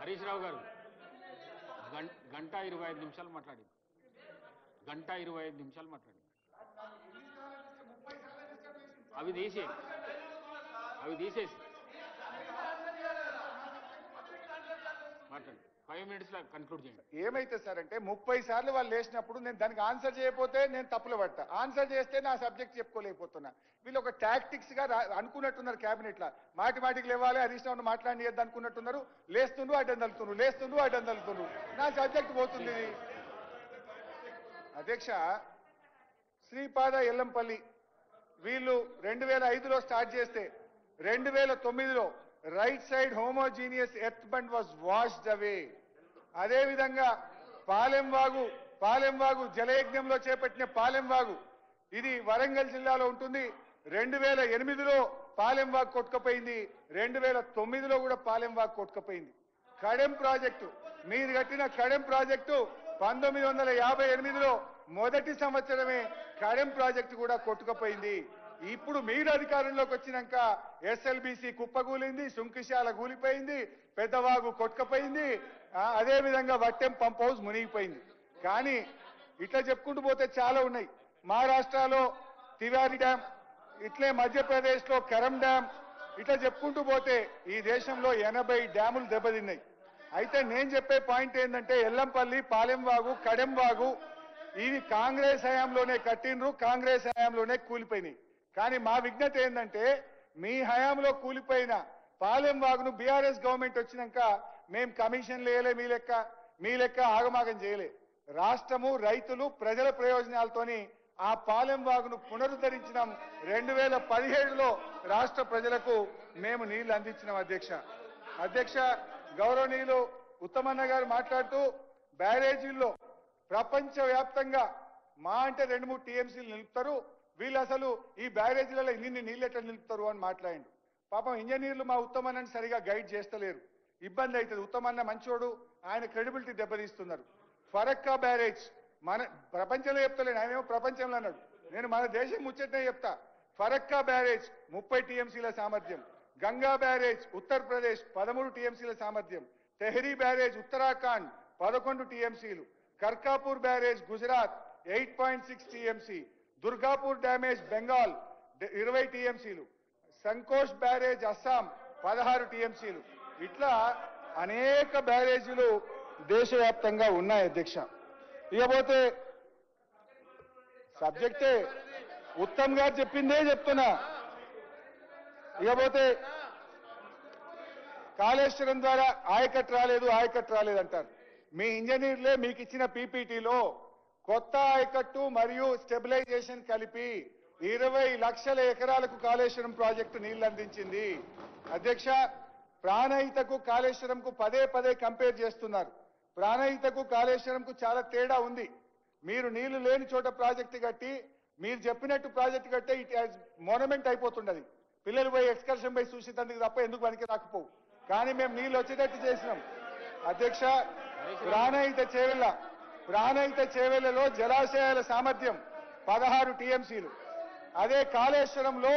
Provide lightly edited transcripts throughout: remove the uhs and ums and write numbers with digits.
హరీష్ రావు గారు గంట 25 నిమిషాలు మాట్లాడింది. గంట 25 నిమిషాలు మాట్లాడింది. అవి తీసేసి మాట్లాడండి. 5 మినిట్స్లో కన్క్లూడ్ చేయండి. ఏమైతే సార్ అంటే 30 సార్లు వాళ్ళు లేచినప్పుడు నేను దానికి ఆన్సర్ చేయకపోతే నేను తప్పులు పడతా, ఆన్సర్ చేస్తే నా సబ్జెక్ట్ చెప్పుకోలేకపోతున్నా. వీళ్ళు ఒక టాక్టిక్స్ గా అనుకున్నట్టున్నారు క్యాబినెట్ లా, మాటికి లేవాలి హరీష్ రావు మాట్లాడియద్దు అనుకున్నట్టున్నారు. లేస్తుండ్రు అడ్డం తలుతున్నారు. నా సబ్జెక్ట్ పోతుంది. అధ్యక్ష, శ్రీపాద ఎల్లంపల్లి వీళ్ళు 2005లో స్టార్ట్ చేస్తే 2009లో right side homogeneous earth bund was washed away. అదేవిధంగా పాలెంవాగు జలయజ్ఞంలో చేపట్టిన పాలెంవాగు ఇది వరంగల్ జిల్లాలో ఉంటుంది. 2008లో పాలెంవాగు కొట్టుకుపోయింది. 2009లో కూడా పాలెంవాగు కొట్టుకుపోయింది. కడెం ప్రాజెక్టు మీరు కట్టిన కడెం ప్రాజెక్టు 1958లో మొదటి సంవత్సరమే కడెం ప్రాజెక్టు కూడా కొట్టుకుపోయింది. ఇప్పుడు మీరు అధికారంలోకి వచ్చినాక ఎస్ఎల్బిసి కుప్పగూలింది, సుంకిశాల కూలిపోయింది, పెద్దవాగు కొట్టుకుపోయింది, అదేవిధంగా వట్టెం పంప్ హౌస్ మునిగిపోయింది. కానీ ఇట్లా చెప్పుకుంటూ పోతే చాలా ఉన్నాయి. మహారాష్ట్రలో తివారి డ్యాం, ఇట్లే మధ్యప్రదేశ్లో కరం డ్యాం, ఇట్లా చెప్పుకుంటూ పోతే ఈ దేశంలో 80 డ్యాములు దెబ్బతిన్నాయి. అయితే నేను చెప్పే పాయింట్ ఏంటంటే ఎల్లంపల్లి, పాలెంవాగు, కడెంవాగు ఇవి కాంగ్రెస్ హయాంలోనే కట్టినరు, కాంగ్రెస్ హయాంలోనే కూలిపోయినాయి. కానీ మా విజ్ఞత ఏంటంటే మీ హయాంలో కూలిపోయిన పాలెంవాగును బీఆర్ఎస్ గవర్నమెంట్ వచ్చినాక మేము కమిషన్లు వేయలే, మీ లెక్క ఆగమాగం చేయలే. రాష్ట్రము, రైతులు, ప్రజల ప్రయోజనాలతోని ఆ పాలెంవాగును పునరుద్ధరించినాం. 2017లో రాష్ట్ర ప్రజలకు మేము నీళ్లు అందించినాం. అధ్యక్ష గౌరవనీయులు ఉత్తమన్న గారు మాట్లాడుతూ బ్యారేజీల్లో ప్రపంచవ్యాప్తంగా మా అంటే 2-3 టీఎంసీలు నిలుపుతారు, వీళ్ళు అసలు ఈ బ్యారేజీలలో ఇన్ని నీళ్ళు ఎట్లా నిలుపుతారు అని మాట్లాడిండు. పాపం ఇంజనీర్లు మా ఉత్తమన్నని సరిగా గైడ్ చేస్తలేరు, ఇబ్బంది అవుతుంది. ఉత్తమన్న మంచోడు, ఆయన క్రెడిబిలిటీ దెబ్బతీస్తున్నారు. ఫరక్కా బ్యారేజ్ మన ప్రపంచంలో చెప్తలేను, ఆయనేమో ప్రపంచంలో అన్నాడు, నేను మన దేశం ముచ్చటనే చెప్తా. ఫరక్కా బ్యారేజ్ 30 టీఎంసీల సామర్థ్యం, గంగా బ్యారేజ్ ఉత్తరప్రదేశ్ 13 టీఎంసీల సామర్థ్యం, తెహ్రీ బ్యారేజ్ ఉత్తరాఖండ్ 11 టీఎంసీలు, Karkapur barrage Gujarat 8.6 TMC, Durgapur damage Bengal 20 టీఎంసీలు, సంకోష్ బ్యారేజ్ అస్సాం 16 టీఎంసీలు, ఇట్లా అనేక బ్యారేజీలు దేశవ్యాప్తంగా ఉన్నాయి. అధ్యక్ష, ఇకపోతే సబ్జెక్టే ఉత్తమ్ గారు చెప్పిందే చెప్తున్నా. ఇకపోతే కాళేశ్వరం ద్వారా ఆయకట్టు రాలేదు అంటారు. మీ ఇంజనీర్లే మీకు ఇచ్చిన పీపీటీలో కొత్త ఆయకట్టు మరియు స్టెబిలైజేషన్ కలిపి 20 లక్షల ఎకరాలకు కాళేశ్వరం ప్రాజెక్టు నీళ్లు అందించింది. అధ్యక్ష, ప్రాణహితకు కాళేశ్వరంకు పదే కంపేర్ చేస్తున్నారు. ప్రాణహితకు కాళేశ్వరంకు చాలా తేడా ఉంది. మీరు నీళ్లు లేని చోట ప్రాజెక్టు కట్టి, మీరు చెప్పినట్టు ప్రాజెక్టు కట్టే ఇట్ యాజ్ మోనమెంట్ అయిపోతుండది. పిల్లలు పోయి ఎక్స్కర్షన్ పోయి చూసేందుకు తప్ప ఎందుకు పనికి రాకపోవు. కానీ మేము నీళ్లు వచ్చేటట్టు చేసినాం. అధ్యక్ష, ప్రాణహిత చేవెళ్లలో జలాశయాల సామర్థ్యం 16 టీఎంసీలు, అదే కాళేశ్వరంలో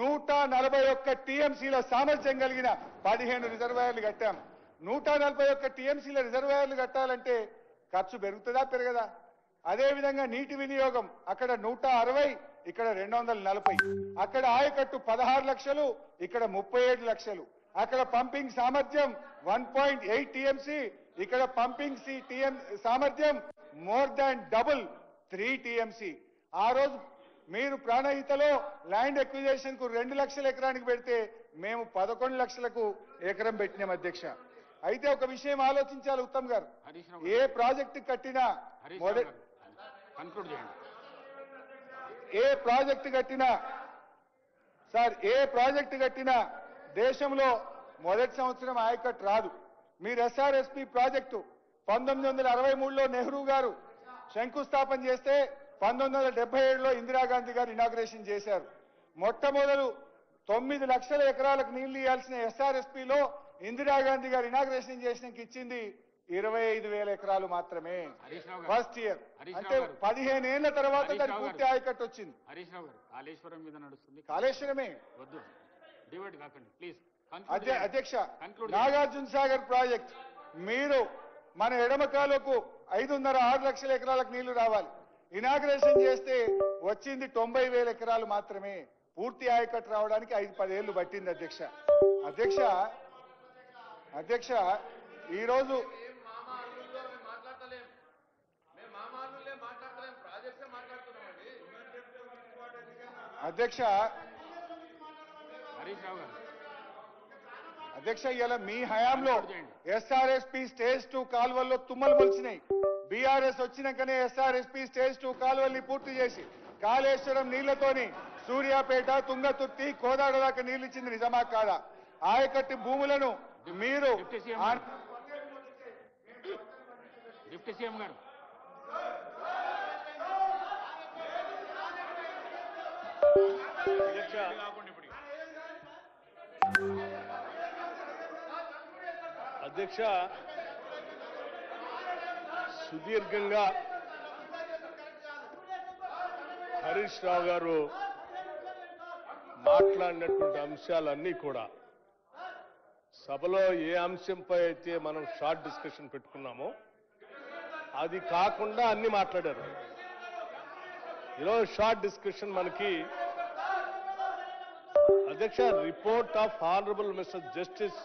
141 టీఎంసీల సామర్థ్యం కలిగిన 15 రిజర్వాయర్లు కట్టాం. 141 టీఎంసీల రిజర్వాయర్లు కట్టాలంటే ఖర్చు పెరుగుతుందా పెరగదా? అదేవిధంగా నీటి వినియోగం అక్కడ 160, ఇక్కడ 240, అక్కడ ఆయకట్టు 16 లక్షలు, ఇక్కడ 37 లక్షలు, అక్కడ పంపింగ్ సామర్థ్యం 1.8 టీఎంసీ, ఇక్కడ పంపింగ్ సామర్థ్యం మోర్ దాన్ డబుల్ 3 టీఎంసీ. ఆ రోజు మీరు ప్రాణహితలో ల్యాండ్ ఎక్విజేషన్ కు 2 లక్షల ఎకరానికి పెడితే మేము 11 లక్షలకు ఎకరం పెట్టినాం. అధ్యక్ష, అయితే ఒక విషయం ఆలోచించాలి ఉత్తమ్ గారు, ఏ ప్రాజెక్టు కట్టినా ఏ ప్రాజెక్టు కట్టినా దేశంలో మొదటి సంవత్సరం ఆయకట్టు రాదు. మీరు ఎస్ఆర్ఎస్పి ప్రాజెక్టు 1963లో నెహ్రూ గారు శంకుస్థాపన చేస్తే 1977లో ఇందిరాగాంధీ గారు ఇనాగ్రేషన్ చేశారు. మొట్టమొదలు 9 లక్షల ఎకరాలకు నీళ్లు ఇవ్వాల్సిన ఎస్ఆర్ఎస్పిలో ఇందిరాగాంధీ గారు ఇనాగ్రేషన్ చేసినాక ఇచ్చింది 25,000 ఎకరాలు మాత్రమే ఫస్ట్ ఇయర్. అంటే 15 ఏళ్ల తర్వాత దాని పూర్తి ఆయకట్టు వచ్చింది. హరీష్ రావు గారు, కాళేశ్వరం మీద నడుస్తుంది, కాళేశ్వరమే వద్దు, డివైడ్ కాకండి ప్లీజ్. అధ్యక్ష, నాగార్జున సాగర్ ప్రాజెక్ట్ మీరు మన ఎడమ కాలువకు 5.5-6 లక్షల ఎకరాలకు నీళ్లు రావాలి. ఇనాగ్రేషన్ చేస్తే వచ్చింది 90,000 ఎకరాలు మాత్రమే. పూర్తి ఆయకట్టు రావడానికి 5-10 ఏళ్లు పట్టింది అధ్యక్ష. అధ్యక్ష ఈరోజు అధ్యక్ష హరీష్ రావు గారు అధ్యక్ష ఇలా మీ హయాంలో ఎస్ఆర్ఎస్పీ స్టేజ్ 2 కాలువల్లో తుమ్మలు మొలిచినాయి. బీఆర్ఎస్ వచ్చినాకనే ఎస్ఆర్ఎస్పీ స్టేజ్ 2 కాలువల్ని పూర్తి చేసి కాళేశ్వరం నీళ్లతోని సూర్యాపేట, తుంగతుర్తి, కోదాడ దాకా నీళ్లు ఇచ్చింది నిజమా కాదా? ఆయకట్టు భూములను మీరు డిప్యూటీ సీఎం గారు అధ్యక్ష సుదీర్ఘంగా హరీష్ రావు గారు మాట్లాడినటువంటి అంశాలన్నీ కూడా సభలో ఏ అంశంపై అయితే మనం షార్ట్ డిస్కషన్ పెట్టుకున్నామో అది కాకుండా అన్ని మాట్లాడారు. ఈరోజు షార్ట్ డిస్కషన్ మనకి అధ్యక్ష report of honourable mister justice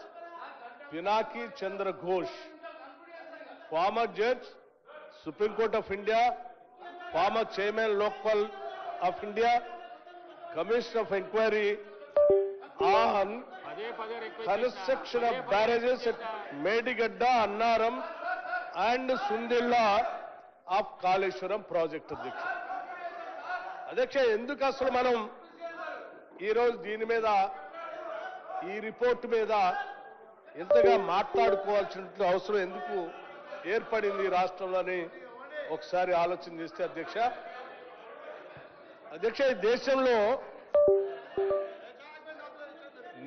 Pinaki Chandra Ghosh, former judge, Supreme Court of India, former chairman Lokpal of India, Commission of Inquiry on construction of barrages at Medigadda, Annaram and Sundilla of Kaleshwaram project. అధ్యక్ష ఎందుకు అసలు మనం ఈరోజు దీని మీద ఈ report మీద ఇంతగా మాట్లాడుకోవాల్సిన అవసరం ఎందుకు ఏర్పడింది రాష్ట్రంలోని ఒకసారి ఆలోచన చేస్తే అధ్యక్ష ఈ దేశంలో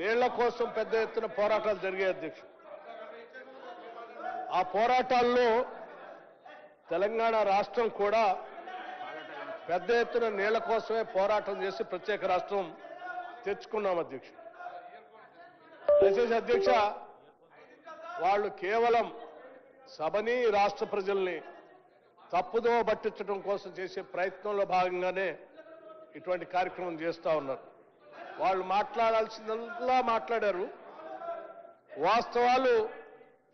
నీళ్ల కోసం పెద్ద ఎత్తున పోరాటాలు జరిగాయి అధ్యక్ష. ఆ పోరాటాల్లో తెలంగాణ రాష్ట్రం కూడా పెద్ద ఎత్తున నీళ్ల కోసమే పోరాటం చేసి ప్రత్యేక రాష్ట్రం తెచ్చుకున్నాం అధ్యక్ష. దయచేసి అధ్యక్ష వాళ్ళు కేవలం సభని రాష్ట్ర ప్రజల్ని తప్పుదో పట్టించడం కోసం చేసే ప్రయత్నంలో భాగంగానే ఇటువంటి కార్యక్రమం చేస్తూ ఉన్నారు. వాళ్ళు మాట్లాడాల్సిందల్లా మాట్లాడారు. వాస్తవాలు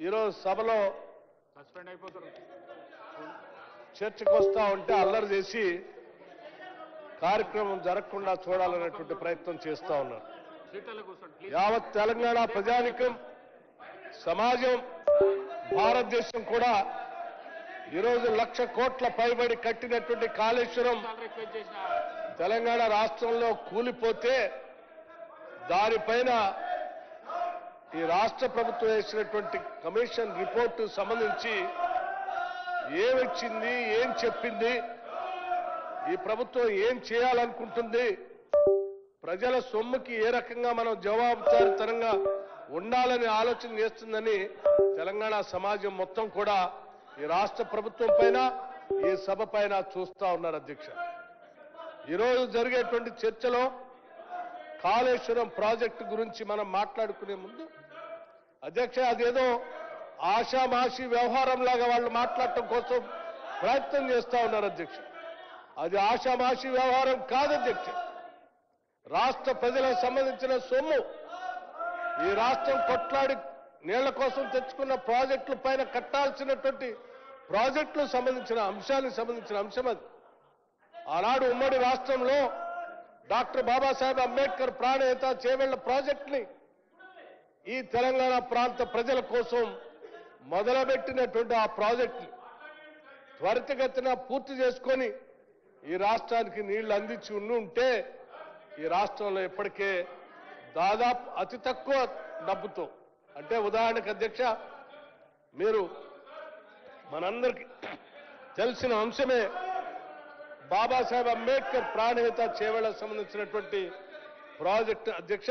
ఈరోజు సభలో సస్పెండ్ అయిపోతారు. చర్చకు వస్తూ ఉంటే అల్లరి చేసి కార్యక్రమం జరగకుండా చూడాలనేటువంటి ప్రయత్నం చేస్తూ ఉన్నారు. సీట్లలో కూర్చోండి ప్లీజ్. యావత్ తెలంగాణ ప్రజానికం, సమాజం, భారతదేశం కూడా ఈరోజు 1,00,000 కోట్ల పైబడి కట్టినటువంటి కాళేశ్వరం రిక్వెస్ట్ చేసిన తెలంగాణ రాష్ట్రంలో కూలిపోతే దానిపైన ఈ రాష్ట్ర ప్రభుత్వం వేసినటువంటి కమిషన్ రిపోర్టు సంబంధించి ఏమిచ్చింది, ఏం చెప్పింది, ఈ ప్రభుత్వం ఏం చేయాలనుకుంటుంది, ప్రజల సొమ్ముకి ఏ రకంగా మనం జవాబుదారీతనంగా ఉండాలని ఆలోచన చేస్తుందని తెలంగాణ సమాజం మొత్తం కూడా ఈ రాష్ట్ర ప్రభుత్వం పైన, ఈ సభ పైన చూస్తా ఉన్నారు అధ్యక్ష. ఈరోజు జరిగేటువంటి చర్చలో కాళేశ్వరం ప్రాజెక్టు గురించి మనం మాట్లాడుకునే ముందు అధ్యక్ష అదేదో ఆషామాషి వ్యవహారం లాగా వాళ్ళు మాట్లాడటం కోసం ప్రయత్నం చేస్తా ఉన్నారు అధ్యక్ష. అది ఆషామాషి వ్యవహారం కాదు అధ్యక్ష. రాష్ట్ర ప్రజలకు సంబంధించిన సొమ్ము ఈ రాష్ట్రం కొట్లాడి నీళ్ల కోసం తెచ్చుకున్న ప్రాజెక్టుల పైన కట్టాల్సినటువంటి ప్రాజెక్టులకు సంబంధించిన అంశానికి సంబంధించిన అంశం అది. ఆనాడు ఉమ్మడి రాష్ట్రంలో డాక్టర్ బాబాసాహెబ్ అంబేద్కర్ ప్రాణేత చేవెళ్ల ప్రాజెక్టుని ఈ తెలంగాణ ప్రాంత ప్రజల కోసం మొదలుపెట్టినటువంటి ఆ ప్రాజెక్టుని త్వరితగతిన పూర్తి చేసుకొని ఈ రాష్ట్రానికి నీళ్లు అందించి ఉంటే ఈ రాష్ట్రంలో ఇప్పటికే దాదాపు అతి తక్కువ డబ్బుతో, అంటే ఉదాహరణకు అధ్యక్ష మీరు మనందరికీ తెలిసిన అంశమే బాబాసాహెబ్ అంబేద్కర్ ప్రాణహిత చేవెళ్లకు సంబంధించినటువంటి ప్రాజెక్టు అధ్యక్ష.